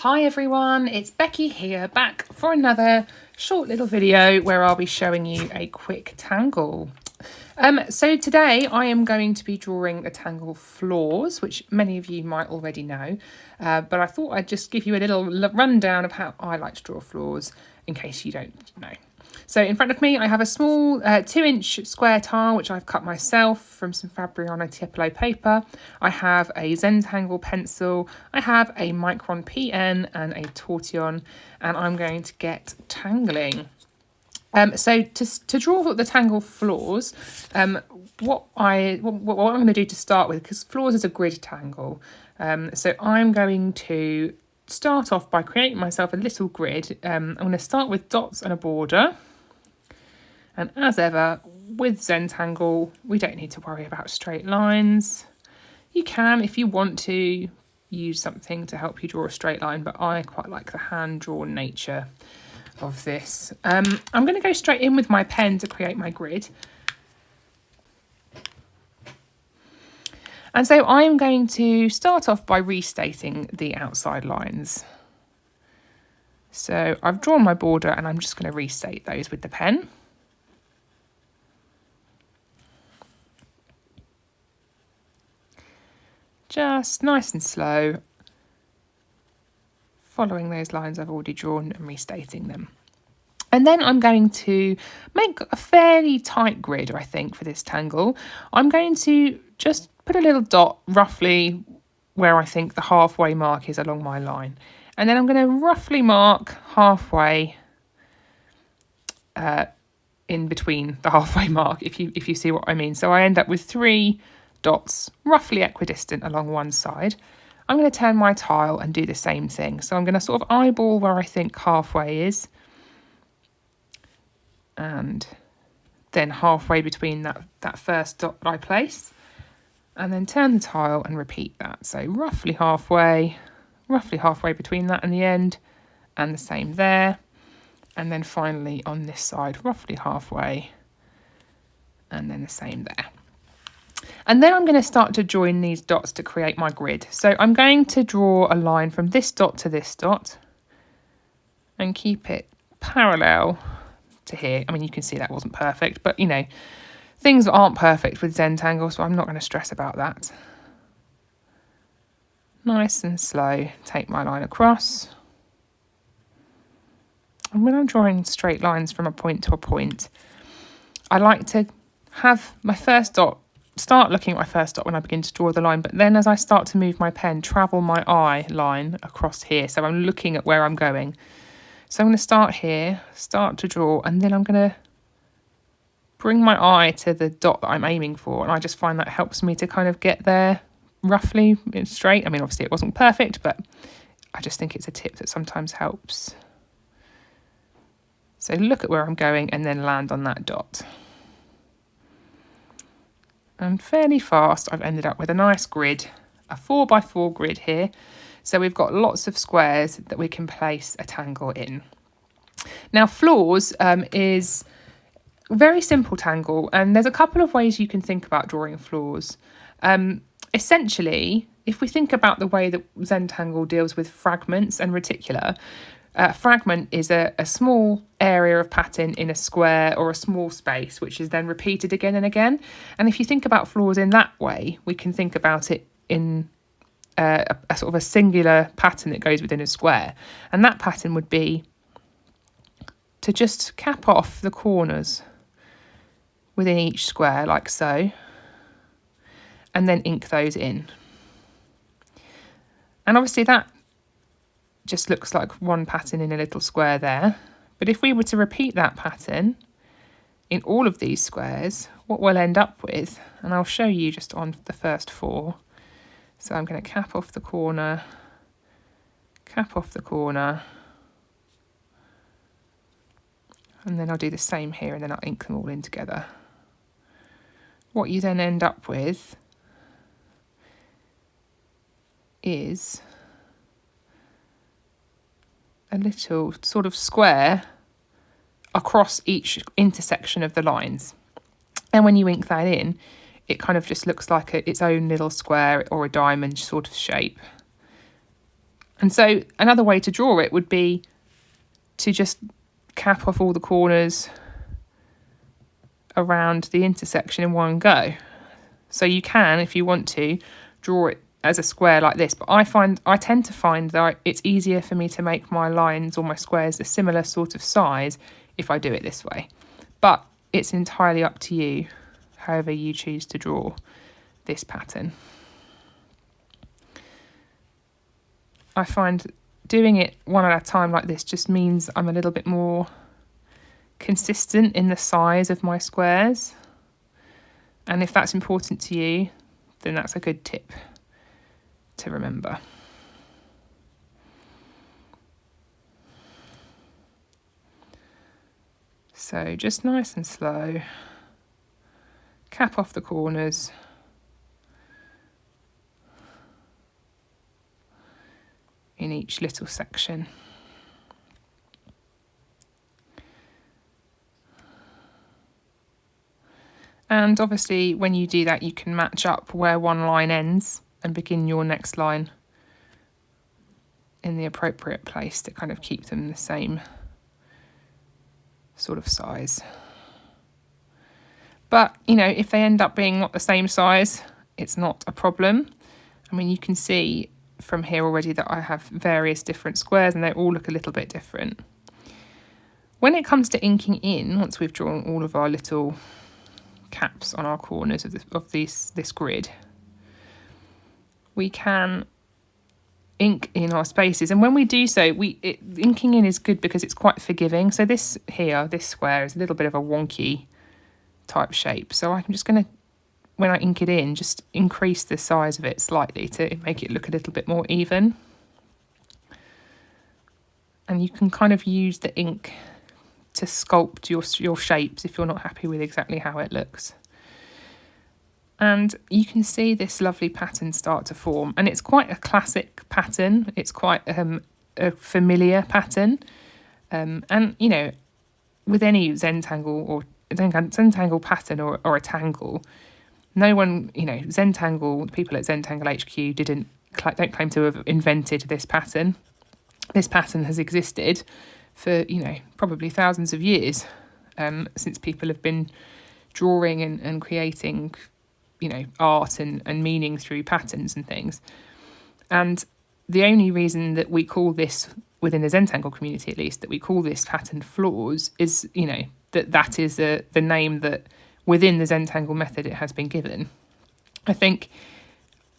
Hi everyone, it's Becky here, back for another short little video where I'll be showing you a quick tangle. So today I am going to be drawing the tangle Florz, which many of you might already know, but I thought I'd just give you a little rundown of how I like to draw Florz in case you don't know. So in front of me I have a small 2-inch square tile which I've cut myself from some Fabriano Tiepolo paper. I have a Zentangle pencil, I have a Micron PN and a Tortillon, and I'm going to get tangling. So to draw the tangle Florz, what I'm going to do to start with, because Florz is a grid tangle, so I'm going to start off by creating myself a little grid. I'm going to start with dots and a border. And as ever, with Zentangle, we don't need to worry about straight lines. You can, if you want to, use something to help you draw a straight line, but I quite like the hand-drawn nature of this. I'm going to go straight in with my pen to create my grid. And so I'm going to start off by restating the outside lines. So I've drawn my border and I'm just going to restate those with the pen. Just nice and slow, following those lines I've already drawn and restating them. And then I'm going to make a fairly tight grid, I think, for this tangle. I'm going to just put a little dot roughly where I think the halfway mark is along my line. And then I'm going to roughly mark halfway in between the halfway mark, if you see what I mean. So I end up with 3 dots roughly equidistant along one side. I'm going to turn my tile and do the same thing. So I'm going to sort of eyeball where I think halfway is, and then halfway between that first dot that I place, and then turn the tile and repeat that. So roughly halfway between that and the end, and the same there. And then finally on this side, roughly halfway, and then the same there. And then I'm going to start to join these dots to create my grid. So I'm going to draw a line from this dot to this dot and keep it parallel to here. I mean, you can see that wasn't perfect, but you know, things aren't perfect with Zentangle, so I'm not going to stress about that. Nice and slow, take my line across. And when I'm drawing straight lines from a point to a point, I like to have my first dot, start looking at my first dot when I begin to draw the line, but then as I start to move my pen, travel my eye line across here. So I'm looking at where I'm going. So I'm going to start here, start to draw, and then I'm going to bring my eye to the dot that I'm aiming for. And I just find that helps me to kind of get there roughly straight. I mean, obviously it wasn't perfect, but I just think it's a tip that sometimes helps. So look at where I'm going and then land on that dot. And fairly fast, I've ended up with a nice grid, a 4x4 grid here. So we've got lots of squares that we can place a tangle in. Now Florz is a very simple tangle, and there's a couple of ways you can think about drawing Florz. Essentially, if we think about the way that Zentangle deals with fragments and reticular, fragment is a small area of pattern in a square or a small space, which is then repeated again and again. And if you think about Florz in that way, we can think about it in a sort of a singular pattern that goes within a square. And that pattern would be to just cap off the corners within each square, like so, and then ink those in. And obviously that just looks like one pattern in a little square there. But if we were to repeat that pattern in all of these squares, what we'll end up with, and I'll show you just on the first 4. So I'm going to cap off the corner, and then I'll do the same here, and then I'll ink them all in together. What you then end up with is a little sort of square across each intersection of the lines. And when you ink that in, it kind of just looks like its own little square or a diamond sort of shape. And so another way to draw it would be to just cap off all the corners around the intersection in one go. So you can, if you want to, draw it as a square like this, but I tend to find that it's easier for me to make my lines or my squares a similar sort of size if I do it this way. But it's entirely up to you, however you choose to draw this pattern. I find doing it one at a time like this just means I'm a little bit more consistent in the size of my squares. And if that's important to you, then that's a good tip to remember. So just nice and slow, cap off the corners. In each little section. And obviously when you do that, you can match up where one line ends and begin your next line in the appropriate place to kind of keep them the same sort of size. But, you know, if they end up being not the same size, it's not a problem. I mean, you can see from here already that I have various different squares and they all look a little bit different. When it comes to inking in, once we've drawn all of our little caps on our corners of this grid, we can ink in our spaces. And when we do so, inking in is good because it's quite forgiving. So this square is a little bit of a wonky type shape. So I'm just going to, when I ink it in, just increase the size of it slightly to make it look a little bit more even. And you can kind of use the ink to sculpt your shapes if you're not happy with exactly how it looks. And you can see this lovely pattern start to form. And it's quite a classic pattern. It's quite a familiar pattern. And, you know, with any Zentangle or Zentangle pattern or a tangle, no one, you know, Zentangle, people at Zentangle HQ don't claim to have invented this pattern. This pattern has existed for, you know, probably thousands of years, since people have been drawing and creating, you know, art and meaning through patterns and things. And the only reason that we call this, within the Zentangle community at least, that we call this pattern Florz is, you know, that is the name that within the Zentangle method it has been given. I think,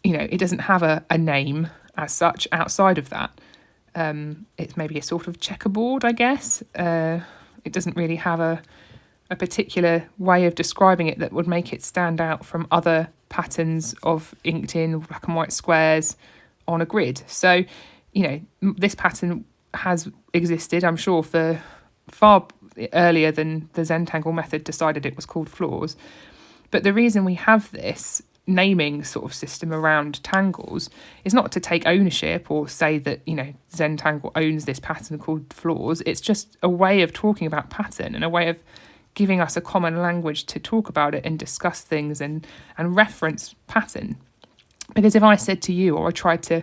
you know, it doesn't have a name as such outside of that. It's maybe a sort of checkerboard, I guess. It doesn't really have a particular way of describing it that would make it stand out from other patterns of inked in black and white squares on a grid. So, you know, this pattern has existed, I'm sure, for far earlier than the Zentangle method decided it was called Florz. But the reason we have this naming sort of system around tangles is not to take ownership or say that, you know, Zentangle owns this pattern called Florz. It's just a way of talking about pattern and a way of giving us a common language to talk about it and discuss things and reference pattern. Because if I said to you, or I tried to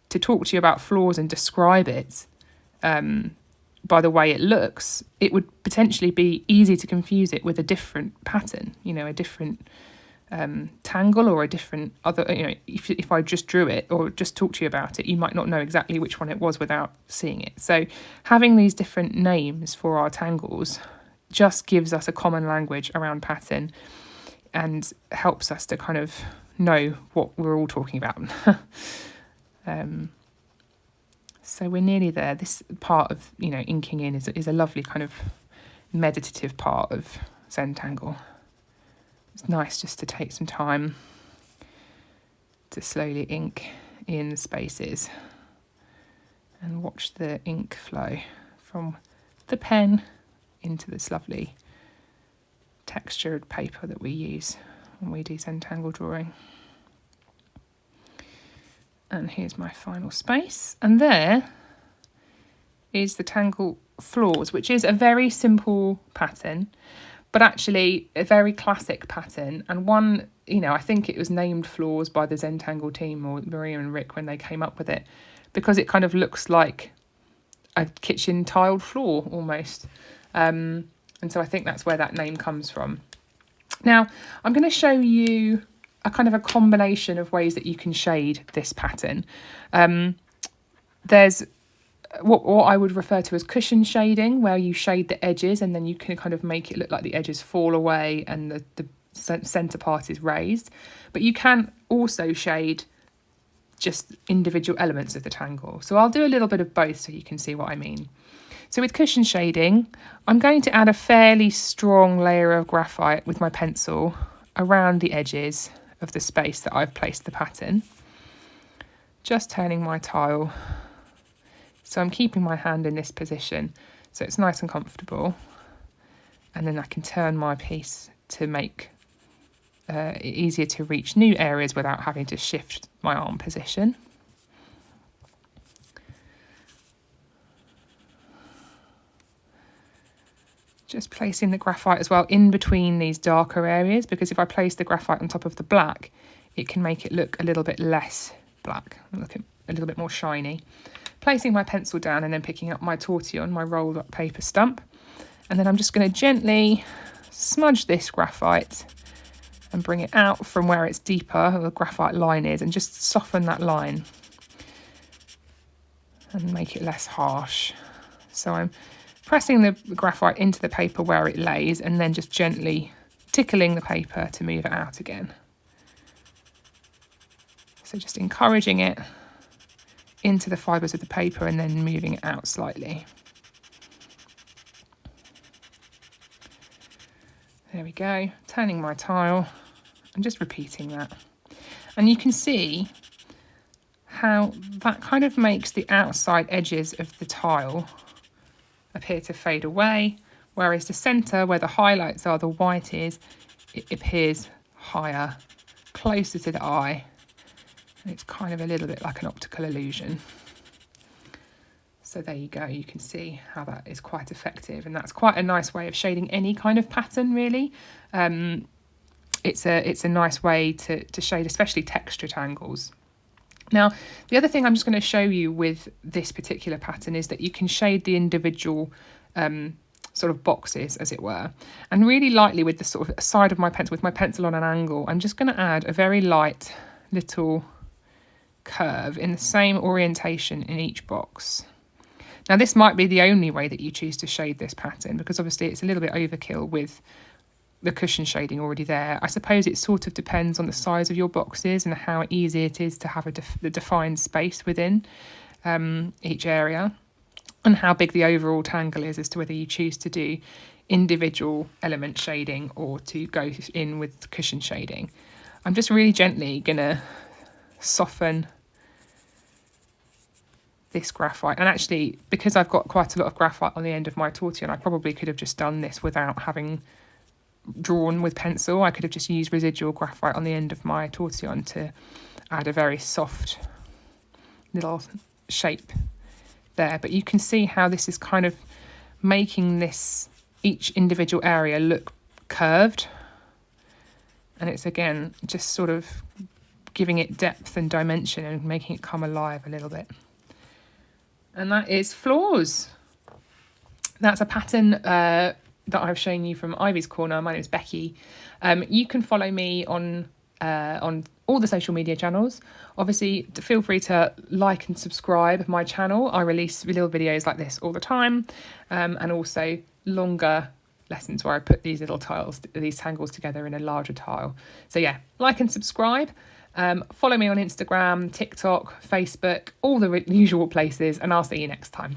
talk to you about Florz and describe it by the way it looks, it would potentially be easy to confuse it with a different pattern, you know, a different tangle or a different other, you know, if I just drew it or just talked to you about it, you might not know exactly which one it was without seeing it. So having these different names for our tangles just gives us a common language around pattern and helps us to kind of know what we're all talking about. So we're nearly there. This part of, you know, inking in is a lovely kind of meditative part of Zentangle. It's nice just to take some time to slowly ink in the spaces and watch the ink flow from the pen into this lovely textured paper that we use when we do Zentangle drawing. And here's my final space. And there is the Tangle Florz, which is a very simple pattern, but actually a very classic pattern. And one, you know, I think it was named Florz by the Zentangle team or Maria and Rick when they came up with it, because it kind of looks like a kitchen tiled floor almost. And so I think that's where that name comes from. Now, I'm going to show you a kind of a combination of ways that you can shade this pattern. There's what I would refer to as cushion shading, where you shade the edges and then you can kind of make it look like the edges fall away and the centre part is raised. But you can also shade just individual elements of the tangle. So I'll do a little bit of both so you can see what I mean. So with cushion shading, I'm going to add a fairly strong layer of graphite with my pencil around the edges of the space that I've placed the pattern. Just turning my tile. So I'm keeping my hand in this position so it's nice and comfortable. And then I can turn my piece to make it easier to reach new areas without having to shift my arm position. Just placing the graphite as well in between these darker areas, because if I place the graphite on top of the black, it can make it look a little bit less black, look a little bit more shiny. Placing my pencil down and then picking up my tortillon, my rolled up paper stump. And then I'm just going to gently smudge this graphite and bring it out from where it's deeper, where the graphite line is, and just soften that line and make it less harsh. So I'm pressing the graphite into the paper where it lays and then just gently tickling the paper to move it out again. So just encouraging it into the fibres of the paper and then moving it out slightly. There we go, turning my tile and just repeating that. And you can see how that kind of makes the outside edges of the tile appear to fade away, whereas the centre, where the highlights are, the white is, it appears higher, closer to the eye. And it's kind of a little bit like an optical illusion. So there you go, you can see how that is quite effective, and that's quite a nice way of shading any kind of pattern, really. It's a nice way to shade especially texture tangles. Now, the other thing I'm just going to show you with this particular pattern is that you can shade the individual sort of boxes, as it were. And really lightly with the sort of side of my pencil, with my pencil on an angle, I'm just going to add a very light little curve in the same orientation in each box. Now, this might be the only way that you choose to shade this pattern, because obviously it's a little bit overkill with the cushion shading already there. I suppose it sort of depends on the size of your boxes and how easy it is to have the defined space within each area, and how big the overall tangle is as to whether you choose to do individual element shading or to go in with cushion shading. I'm just really gently gonna soften this graphite, and actually, because I've got quite a lot of graphite on the end of my tortillon, I probably could have just done this without having drawn with pencil. I could have just used residual graphite on the end of my tortillon to add a very soft little shape there. But you can see how this is kind of making this each individual area look curved, and it's again just sort of giving it depth and dimension and making it come alive a little bit. And that is Florz. That's a pattern that I've shown you from Ivy's Corner. My name is Becky. You can follow me on all the social media channels. Obviously, feel free to like and subscribe my channel. I release little videos like this all the time, and also longer lessons where I put these little tiles, these tangles together in a larger tile. So yeah, like and subscribe. Follow me on Instagram, TikTok, Facebook, all the usual places, and I'll see you next time.